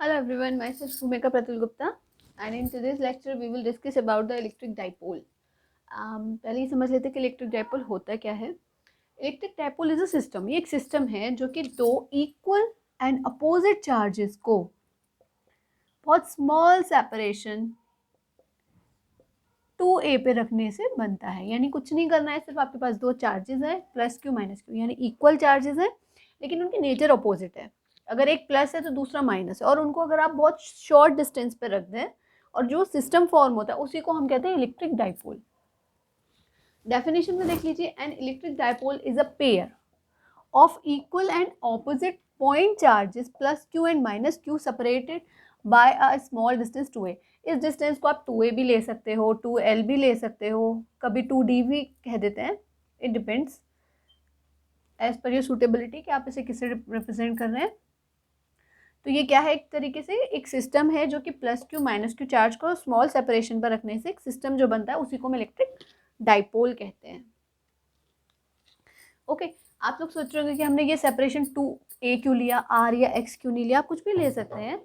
Hello everyone, myself Bhumika Pratul Gupta, and in today's lecture we will discuss about the electric dipole. पहले ही समझ लेते हैं कि electric dipole होता क्या है। Electric dipole is a system, ये एक सिस्टम है जो कि दो इक्वल एंड अपोजिट चार्जेस को बहुत स्मॉल सेपरेशन 2a पे रखने से बनता है। यानी कुछ नहीं करना है, सिर्फ आपके पास दो चार्जेस हैं, प्लस क्यू माइनस क्यू, यानी इक्वल चार्जेस हैं लेकिन उनकी नेचर अपोजिट है। अगर एक प्लस है तो दूसरा माइनस है, और उनको अगर आप बहुत शॉर्ट डिस्टेंस पे रख दें और जो सिस्टम फॉर्म होता है उसी को हम कहते हैं इलेक्ट्रिक डाइपोल। डेफिनेशन में देख लीजिए, an electric dipole is a pair of equal and opposite point charges plus Q and minus Q separated by a small distance 2a। इस डिस्टेंस को आप 2a भी ले सकते हो, 2l भी ले सकते हो, कभी 2d भी कह देते हैं। It depends as per your suitability कि आप इसे किससे रिप्रेजेंट कर रहे हैं। तो ये क्या है, एक तरीके से एक सिस्टम है जो कि plus Q minus q charge को स्मॉल सेपरेशन पर रखने से एक सिस्टम जो बनता है उसी को हम इलेक्ट्रिक डाइपोल कहते हैं। ओके, आप लोग सोच रहे होंगे कि हमने ये सेपरेशन 2a क्यों लिया, r या x क्यों नहीं लिया। आप कुछ भी ले सकते हैं,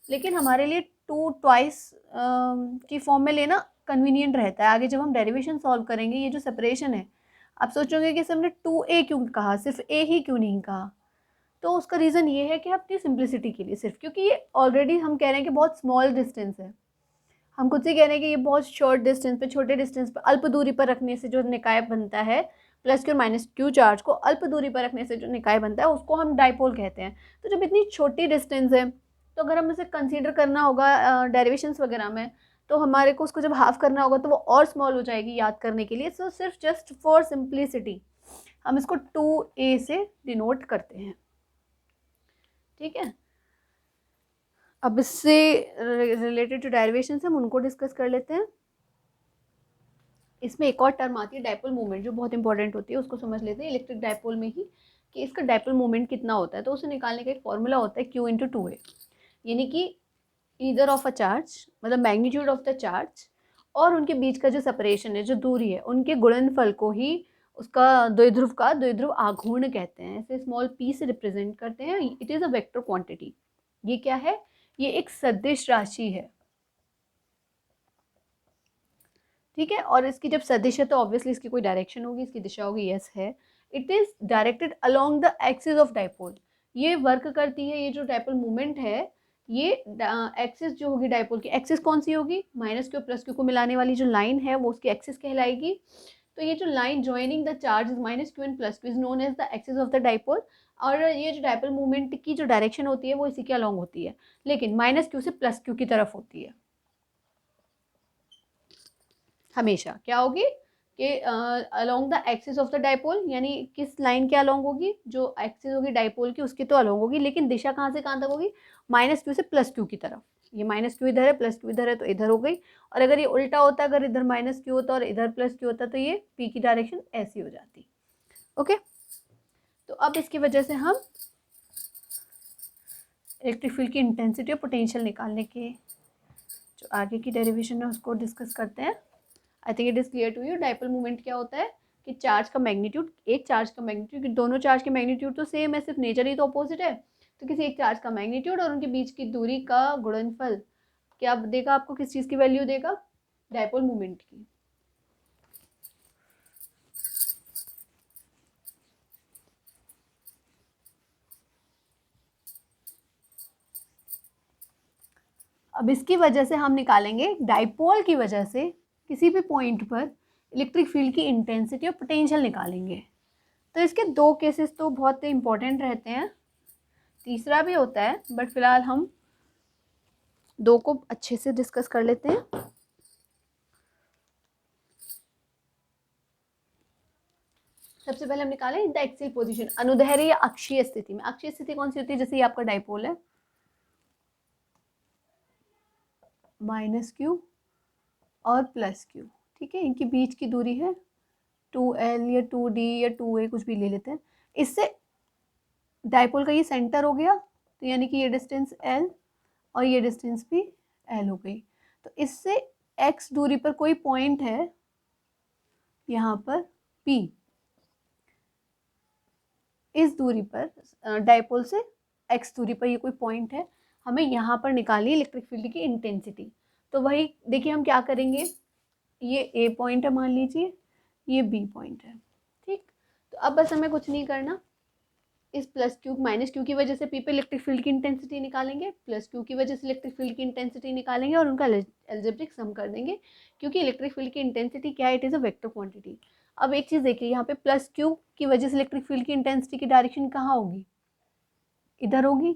लेकिन हमारे लिए 2 ट्वाइस की फॉर्म में लेना कन्वीनियंट रहता है। आगे जब हम डेरिवेशन सॉल्व करेंगे, ये जो सेपरेशन है, आप सोचोगे कि हमने 2a क्यों कहा, सिर्फ a ही क्यों नहीं कहा। तो उसका रीज़न ये है कि आपकी सिंप्लिसिटी के लिए, सिर्फ क्योंकि ये ऑलरेडी हम कह रहे हैं कि बहुत स्मॉल डिस्टेंस है। हम खुद से कह रहे हैं कि ये बहुत शॉर्ट डिस्टेंस पे, छोटे डिस्टेंस पे, अल्प दूरी पर रखने से जो निकाय बनता है, plus Q minus q charge को अल्प दूरी पर रखने से जो निकाय बनता है उसको हम डाइपोल कहते हैं। तो जब इतनी छोटी डिस्टेंस है, तो अगर हम इसे कंसीडर करना होगा डेरिवेशंस वगैरह में, तो हमारे को उसको जब हाफ करना होगा तो वो और स्मॉल हो जाएगी याद करने के लिए। सो सिर्फ जस्ट फॉर सिंप्लिसिटी हम इसको 2a से डिनोट करते हैं। ठीक है, अब इससे रिलेटेड जो डेरिवेशंस हैं हम उनको डिस्कस कर लेते हैं। इसमें एक और टर्म आती है डाइपोल मोमेंट, जो बहुत इंपॉर्टेंट होती है, उसको समझ लेते हैं इलेक्ट्रिक डाइपोल में ही कि इसका डाइपोल मोमेंट कितना होता है। तो उसे निकालने का एक फॉर्मूला होता है Q इंटू 2a, यानी कि ईदर ऑफ अ चार्ज, मतलब मैग्नीट्यूड ऑफ द चार्ज और उनके बीच का जो सेपरेशन है, जो दूरी है, उनके गुणनफल को ही उसका द्विध्रुव का द्विध्रुव आघूर्ण कहते हैं। इसे स्मॉल p से रिप्रेजेंट करते हैं। It is a vector quantity. ये क्या है, ये एक सदिश राशि है। ठीक है, और इसकी जब सदिश है तो ऑब्वियसली इसकी कोई डायरेक्शन होगी, इसकी दिशा होगी, यस है। It is directed along the axis of dipole. ये वर्क करती है, ये जो डाइपोल मूवमेंट है, ये एक्सिस जो होगी डाइपोल की, एक्सिस कौन सी होगी, माइनस क्यू प्लस क्यू को मिलाने वाली जो लाइन है वो उसकी एक्सिस कहलाएगी। तो ये जो line joining the charge minus q and plus q is known as the axis of the dipole. और ये जो डाइपोल मूवमेंट की जो डायरेक्शन होती है वो इसी के अलोंग होती है, लेकिन माइनस क्यू से प्लस क्यू की तरफ होती है। हमेशा क्या होगी कि along the axis of the dipole, यानी किस लाइन के अलोंग होगी, जो एक्सिस होगी डाइपोल की उसकी तो अलोंग होगी, लेकिन दिशा कहाँ से कहाँ तक होगी, माइनस क्यू से प्लस क्यू की तरफ। ये माइनस क्यू इधर है, प्लस क्यू इधर है, तो इधर हो गई। और अगर ये उल्टा होता, अगर इधर माइनस क्यू होता और इधर प्लस क्यू होता, तो ये पी की डायरेक्शन ऐसी हो जाती। ओके, तो अब इसकी वजह से हम इलेक्ट्रिक फील्ड की इंटेंसिटी और पोटेंशियल निकालने के जो आगे की डेरिवेशन है उसको डिस्कस करते हैं। I think it is clear to you. Dipole movement क्या होता है कि चार्ज का मैग्नीट्यूड, एक चार्ज का मैग्नीट्यूड, दोनों चार्ज के मैग्नीट्यूड तो सेम है, सिर्फ नेचर ही तो अपोजिट है। तो किसी एक चार्ज का मैग्नीट्यूड और उनके बीच की दूरी का गुणनफल क्या देगा आपको, किस चीज़ की वैल्यू देगा, डाइपोल मूवमेंट की। अब इसकी वजह से हम निकालेंगे डाइपोल की वजह से किसी भी पॉइंट पर इलेक्ट्रिक फील्ड की इंटेंसिटी और पोटेंशियल निकालेंगे। तो इसके दो केसेस तो बहुत इंपॉर्टेंट रहते हैं, तीसरा भी होता है, बट फिलहाल हम दो को अच्छे से डिस्कस कर लेते हैं। सबसे पहले हम निकालें द एक्सियल पोजीशन, अनुदैर्ध्य या अक्षीय स्थिति में। अक्षीय स्थिति कौन सी होती है, जैसे ये आपका डाइपोल है, माइनस क्यू और प्लस क्यू, ठीक है, इनके बीच की दूरी है 2l या 2d या 2a, कुछ भी ले लेते हैं। इससे डाइपोल का ये सेंटर हो गया, तो यानी कि ये डिस्टेंस l और ये डिस्टेंस भी l हो गई। तो इससे x दूरी पर कोई पॉइंट है यहाँ पर p, इस दूरी पर डाइपोल से x दूरी पर ये कोई पॉइंट है, हमें यहाँ पर निकालनी है इलेक्ट्रिक फील्ड की इंटेंसिटी। तो वही देखिए हम क्या करेंगे, ये ए पॉइंट है मान लीजिए, ये बी पॉइंट है, ठीक। तो अब बस हमें कुछ नहीं करना, इस प्लस क्यू माइनस क्यू की वजह से पी पे इलेक्ट्रिक फील्ड की इंटेंसिटी निकालेंगे, प्लस क्यू की वजह से इलेक्ट्रिक फील्ड की इंटेंसिटी निकालेंगे और उनका एल्जेब्रिक सम कर देंगे, क्योंकि इलेक्ट्रिक फील्ड की इंटेंसिटी क्या है, it is a vector quantity. अब एक चीज़ देखिए, यहाँ पे प्लस क्यू की वजह से इलेक्ट्रिक फील्ड की इंटेंसिटी की डायरेक्शन कहाँ होगी, इधर होगी,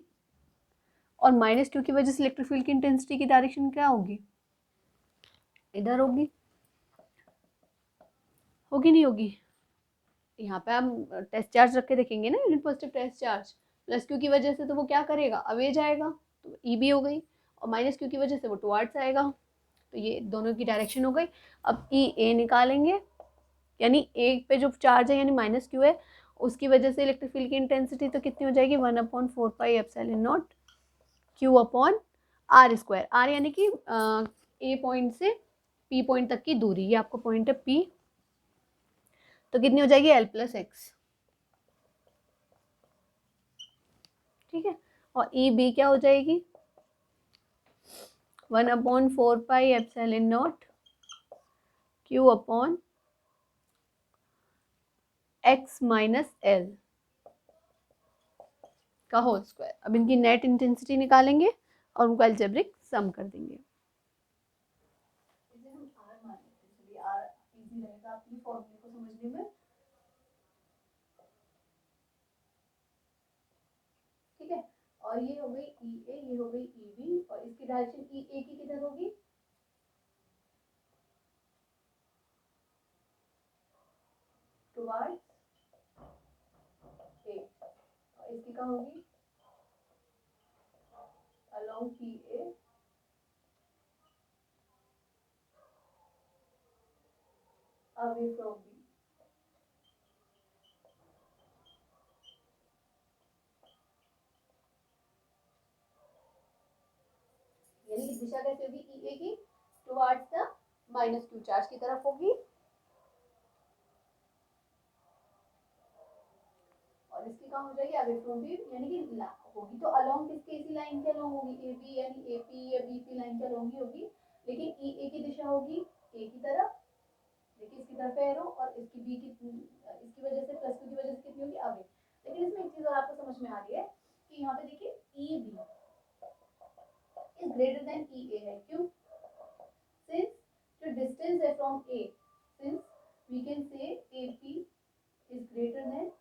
और माइनस क्यू की वजह से इलेक्ट्रिक फील्ड की इंटेंसिटी की डायरेक्शन क्या होगी, इधर होगी, होगी नहीं होगी। यहाँ पे हम टेस्ट चार्ज रख के देखेंगे ना, unit positive test charge, plus q की वजह से तो वो क्या करेगा, अवे जाएगा, तो ई भी हो गई, और माइनस क्यू की वजह से वो टुवार्ड्स आएगा, तो ये दोनों की डायरेक्शन हो गई। अब ई ए निकालेंगे, यानी एक पे जो चार्ज है यानी माइनस क्यू है, उसकी वजह से इलेक्ट्रिक फील्ड की इंटेंसिटी तो कितनी हो जाएगी, 1/4πε0 Q upon R square, R यानी कि ए पॉइंट से पी पॉइंट तक की दूरी, ये आपको पॉइंट है पी, तो कितनी हो जाएगी एल प्लस एक्स, ठीक है। और ई बी क्या हो जाएगी, 1/4πε0 Q upon X minus L का होल स्क्वायर। अब इनकी नेट इंटेंसिटी निकालेंगे और उनको अलजेब्रिक सम कर देंगे। इसे हम आर मान लेते हैं, चलिए आर इजी रहेगा आपकी फॉर्मूले को समझने में, ठीक है। और ये हो गई ई ए, ये हो गई ई बी, और इसकी डायरेक्शन ई ए की किधर होगी, टुवार्ड्स ए, और इसकी कहाँ होगी, along P A, away from B. यानी कि दिशा कैसे होगी, ई ए की towards the minus q charge की तरफ होगी, और इसकी कहाँ हो जाएगी, अवे फ्रॉम बी, यानी कि होगी तो अलोंग किसके, इसी लाइन के अलोंग होगी, ए बी यानी ए पी या बी पी लाइन के अलोंग ही होगी, लेकिन ई ए की दिशा होगी ए की तरफ, देखिए इसकी तरफ एरो, और इसकी बी की, इसकी वजह से प्लस क्यू की वजह से कितनी होगी, अवे। लेकिन इसमें एक चीज और आपको समझ में आ रही है कि यहाँ पे देखिए E B is greater than E A है, क्यों, सिंस जो डिस्टेंस है from A, since we can say A P is greater than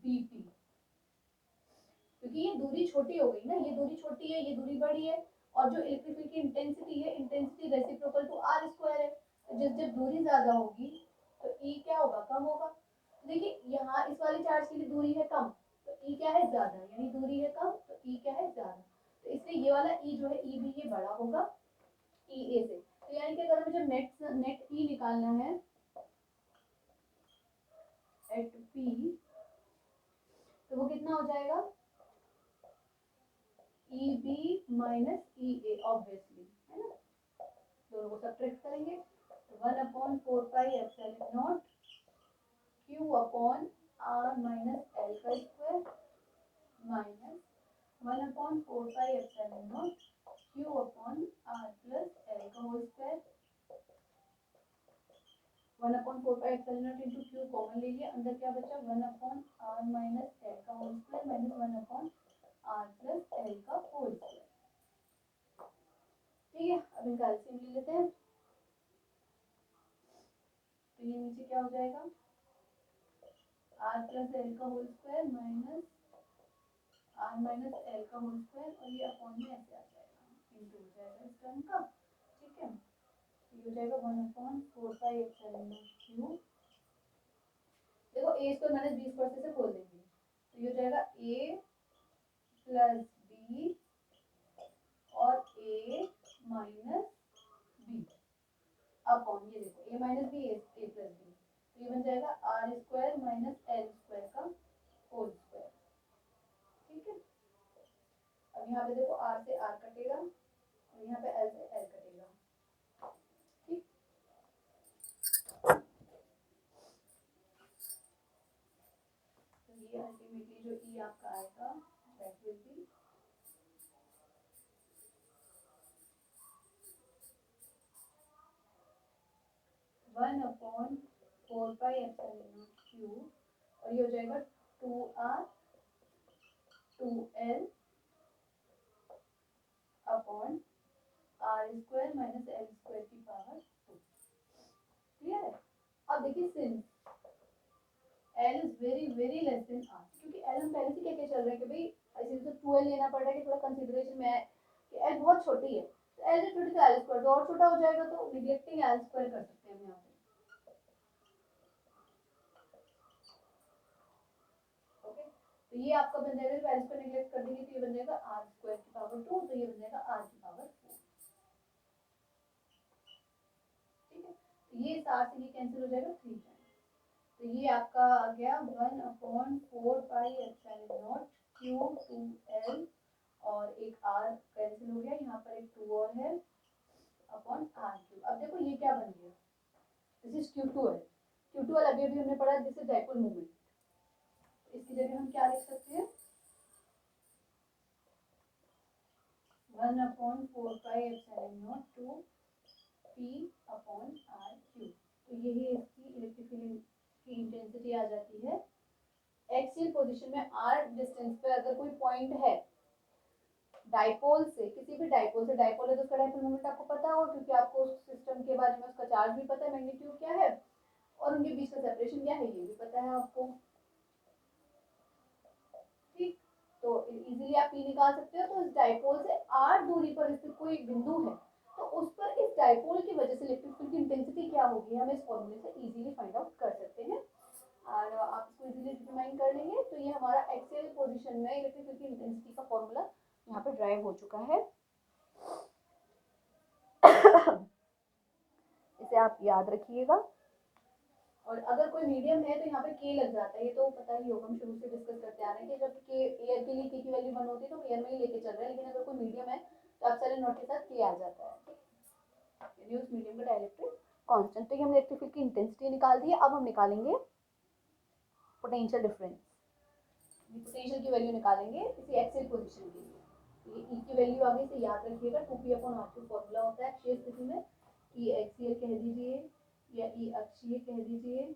B P, क्योंकि ये दूरी छोटी हो गई ना, ये दूरी छोटी है, ये दूरी बड़ी है, और जो इलेक्ट्रिक फील्ड की इंटेंसिटी है, intensity reciprocal to r square है, तो जब दूरी ज्यादा होगी तो ई क्या होगा, कम होगा। तो देखिए यहाँ इस वाले चार्ज की दूरी है कम, तो ई क्या है ज्यादा, यानी दूरी है कम तो ई क्या है ज्यादा, तो इसलिए ये वाला ई जो है ई भी ये बड़ा होगा ई ए से। तो यानी कि अगर मुझे नेट ई निकालना है एट पी, तो वो कितना हो जाएगा, E B minus E A, obviously है ना, दोनों को सब्ट्रैक्ट करेंगे, तो 1/4πε0 Q upon R minus L का square minus 1/4πε0 Q upon R plus L का whole square, 1/4πε0 into Q common ले लिया, अंदर क्या बचा, 1/r माइनस एल का whole square minus 1/r plus L का होल स्क्वायर, ठीक है। अब इनका एलसीएम ले लेते हैं, तो ये नीचे क्या हो जाएगा, r प्लस एल का whole square minus r minus L का होल स्क्वायर, और ये अपॉन में ऐसे आ जाएगा, इंटू हो जाएगा इस टर्म का, ठीक है। ये हो जाएगा 1/4πε0 क्यू, देखो ए स्क्वायर माइनस बी स्क्वायर से खोल देंगे, तो ये हो जाएगा ए प्लस बी और ए माइनस बी अपॉन, ये देखो A minus B A plus B, तो ये बन जाएगा r square minus L square का होल स्क्वायर, ठीक है। अब यहाँ पे देखो आर से आर कटेगा और यहाँ पे एल से एल कटेगा, ठीक। तो ये अल्टीमेटली जो ई आपका आएगा will be 1/4πε0 और ये हो जाएगा 2r 2l upon r² minus l² की पावर 2। क्लियर है? अब देखिए since L is very very less then R, क्योंकि L हम पहले से क्या क्या चल रहा है कि भाई ऐसे तो 2L लेना पड़ रहा है कि थोड़ा कंसीडरेशन में है कि L बहुत छोटी है, तो L से छोटी तो L² तो और छोटा हो जाएगा, तो निगलेक्टिंग L² कर सकते हैं हम यहाँ पे। ओके, तो ये आपका बन जाएगा, जब L² निगलेक्ट कर देंगे तो ये बन जाएगा R² की पावर 2, तो ये बन जाएगा R की पावर 4। ठीक है, तो ये 7 से ये कैंसिल हो जाएगा 3 टाइम, तो ये आपका आ गया 1/4πε0 Q2L और एक R कैंसिल हो गया, यहाँ पर एक 2 और है अपॉन R3। अब देखो ये क्या बन गया, दिस इज Q2L। Q2L अभी अभी हमने पढ़ा दिस इज डाइपोल मोमेंट, इसकी जगह हम क्या लिख सकते हैं 1/4πε0 2 P अपॉन RQ। तो यही इसकी इलेक्ट्रिक फील्ड की इंटेंसिटी आ जाती है। एक्सियल पोजीशन में r डिस्टेंस पे अगर कोई पॉइंट है डाइपोल से, किसी भी डाइपोल से, डाइपोल है तो उसका डाइपोल मोमेंट आपको पता होगा क्योंकि आपको उस सिस्टम के बारे में उसका चार्ज भी पता है, मैग्नीट्यूड क्या है और उनके बीच का सेपरेशन क्या है ये भी पता है आपको। ठीक, तो इजीली आप P निकाल सकते हो। तो इस डाइपोल से r दूरी पर स्थित कोई बिंदु है तो उस पर इस डाइपोल की वजह से इलेक्ट्रिक फील्ड की इंटेंसिटी क्या होगी, हम इस फॉर्मूले से इजीली फाइंड आउट कर सकते हैं और आप इसको इजीली डिटरमाइन कर लेंगे। तो ये हमारा एक्सियल पोजीशन में इलेक्ट्रिक फील्ड की इंटेंसिटी का फॉर्मूला यहाँ पे ड्राइव हो चुका है। इसे आप याद रखिएगा। और अगर कोई मीडियम है तो यहाँ पे के लग जाता है, ये तो पता ही होगा, हम शुरू से डिस्कस करते आ रहे हैं कि जब के एयर के लिए के की वैल्यू 1 होती है तो एयर में ही लेके चल रहे हैं, लेकिन अगर कोई मीडियम है तो एप्सिलॉन नॉट के साथ के आ जाता है, यानी उस मीडियम का डाइलेक्ट्रिक कांस्टेंट। तो ये हमने इलेक्ट्रिक फील्ड की इंटेंसिटी निकाल दी है। अब हम निकालेंगे पोटेंशियल डिफरेंस, पोटेंशियल की वैल्यू निकालेंगे इसी एक्सियल पोजीशन के लिए। ये ई की वैल्यू आगे से याद रखिएगा, 2p/r2 फॉर्मूला होता है अक्षीय स्थिति में, ई एक्सियल कह दीजिए या ई अक्षीय कह दीजिए।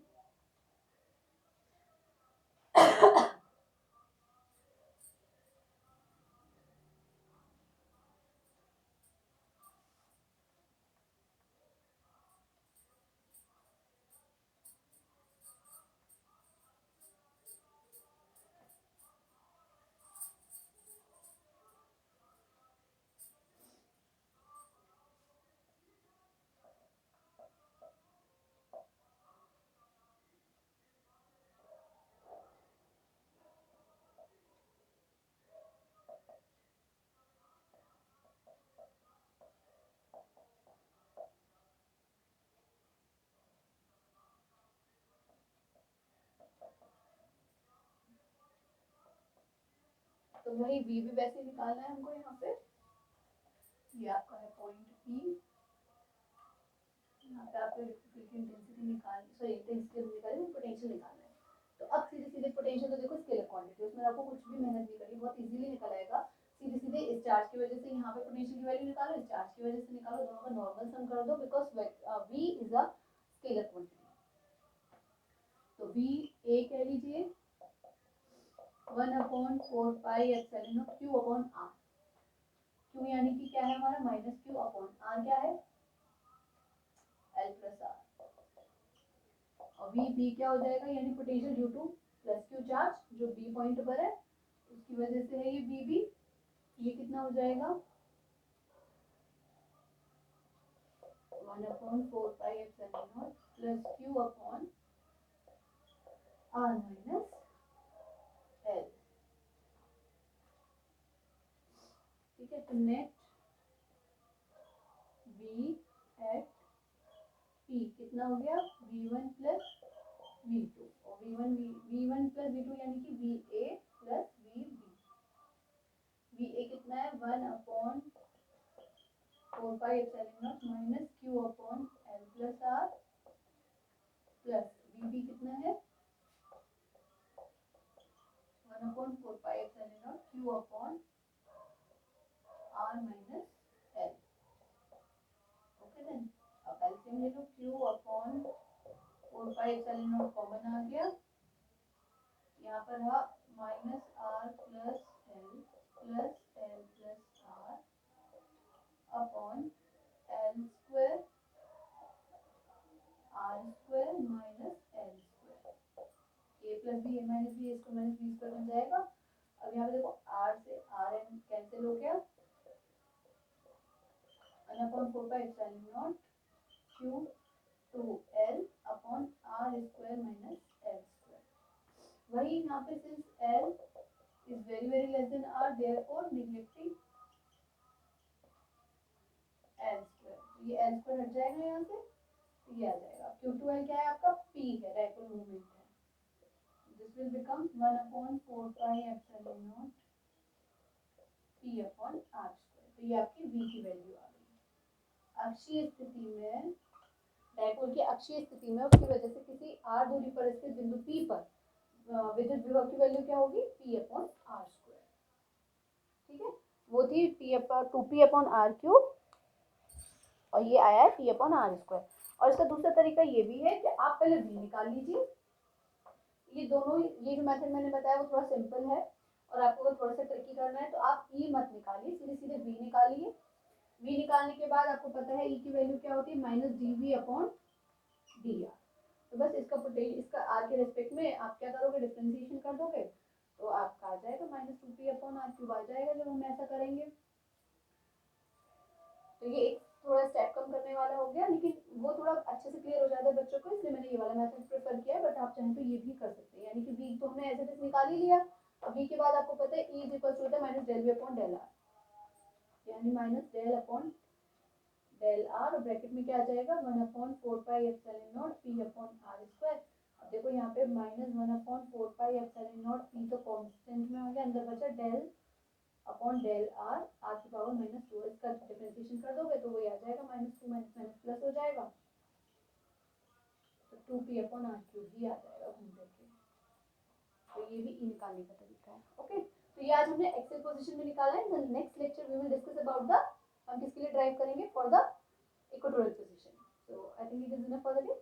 तो वही v भी वैसे निकालना है हमको यहाँ पे। ये आपका है पॉइंट P, यहाँ पे आपको इलेक्ट्रिक फील्ड की इंटेंसिटी निकालनी, सॉरी इंटेंसिटी निकालनी, पोटेंशियल निकालना है। तो अब सीधे सीधे पोटेंशियल तो देखो स्केलर क्वांटिटी, उसमें आपको कुछ भी मेहनत नहीं करनी, बहुत इजीली निकल आएगा। सीधे सीधे इस चार्ज की वजह से यहाँ पे पोटेंशियल की वैल्यू निकालो, इस चार्ज की वजह से निकालो, दोनों का नॉर्मल सम कर दो because v is a scalar quantity. तो v a कह लीजिए 1/4πε0 q/r। q यानी कि क्या है हमारा -q/r, क्या है L+r, और v क्या हो जाएगा, यानी potential due two plus Q charge जो b पॉइंट पर है उसकी वजह से है ये b, ये कितना हो जाएगा 1/4πε0 प्लस q/r माइनस l। ठीक है, तो नेट v एट p कितना हो गया v1 प्लस v2, और v1 प्लस v2 यानी कि va प्लस vb। va कितना है 1/4πε0 माइनस q/l+r प्लस vb कितना है 1/4πε0 Q upon R minus L. Okay then अब एलसीएम ले लो, Q upon 4 pi epsilon not common आ गया, यहाँ पर रहा minus R plus L plus R upon L square R square minus L square, A plus B A minus B, A square minus B square बन जाएगा। अब यहाँ पे देखो आर से आर एन कैंसिल हो गया, 1/4 pi epsilon not Q two L upon R square minus L square. वही यहाँ पे since L is very less than R, therefore neglecting L square, तो ये एल स्क्वायर हट जाएगा यहाँ से, ये आ जाएगा। Q2L क्या है आपका, P है, डाइपोल मोमेंट है। This will become 1/4 pi epsilon naught P upon R square. तो ये आपकी V की वैल्यू आ गई। अक्षीय स्थिति में, डाइपोल की अक्षीय स्थिति में उसकी वजह से किसी R दूरी पर स्थित बिंदु P पर विद्युत विभव की वैल्यू क्या होगी, P अपॉन R स्क्वायर। ठीक है, वो थी P upon 2P upon R cube, और ये आया है P अपॉन R स्क्वायर। और इसका दूसरा तरीका ये भी है कि आप पहले V निकाल लीजिए। ये दोनों, ये जो मेथड मैंने बताया वो थोड़ा सिंपल है और आपको थोड़ा सा ट्रिकी करना है, तो आप E मत निकालिए, सीधे सीधे V निकालिए। V निकालने के बाद आपको पता है E की वैल्यू क्या होती है, माइनस dV अपॉन dr। तो बस इसका पोटेंशियल, इसका R के रेस्पेक्ट में आप क्या करोगे, डिफरेंशिएशन कर दोगे, तो आपका आ जाएगा minus 2P upon R cube आ जाएगा जब हम ऐसा करेंगे। तो ये एक थोड़ा स्टेप कम करने वाला हो गया, लेकिन वो थोड़ा अच्छे से क्लियर हो जाता है बच्चों को, इसलिए मैंने ये वाला मेथड प्रेफर किया है। बट आप चाहें तो ये भी कर सकते हैं, यानी कि v तो हमने एज इट इज निकाल ही लिया। अब v के बाद आपको पता है E इज इक्वल टू होता है minus del v upon del r, यानी minus del upon del r, और ब्रैकेट में क्या आ जाएगा 1/4 pi epsilon naught p upon r square. अब देखो यहाँ पे minus 1/4 pi epsilon naught p तो कांस्टेंट में हो गया, अंदर बचा del upon del r, r की पावर -2, इसका डिफरेंशिएशन कर दोगे तो वही आ जाएगा -2 माइनस माइनस प्लस हो जाएगा, तो 2p अपॉन r क्यूब ही आ जाएगा घूम करके। तो ये भी ई निकालने का तरीका है। ओके, तो ये आज हमने एक्सेल पोजीशन में निकाला है। Next lecture we will discuss about the, हम किसके लिए ड्राइव करेंगे, for the equatorial position. So I think it is enough for the day.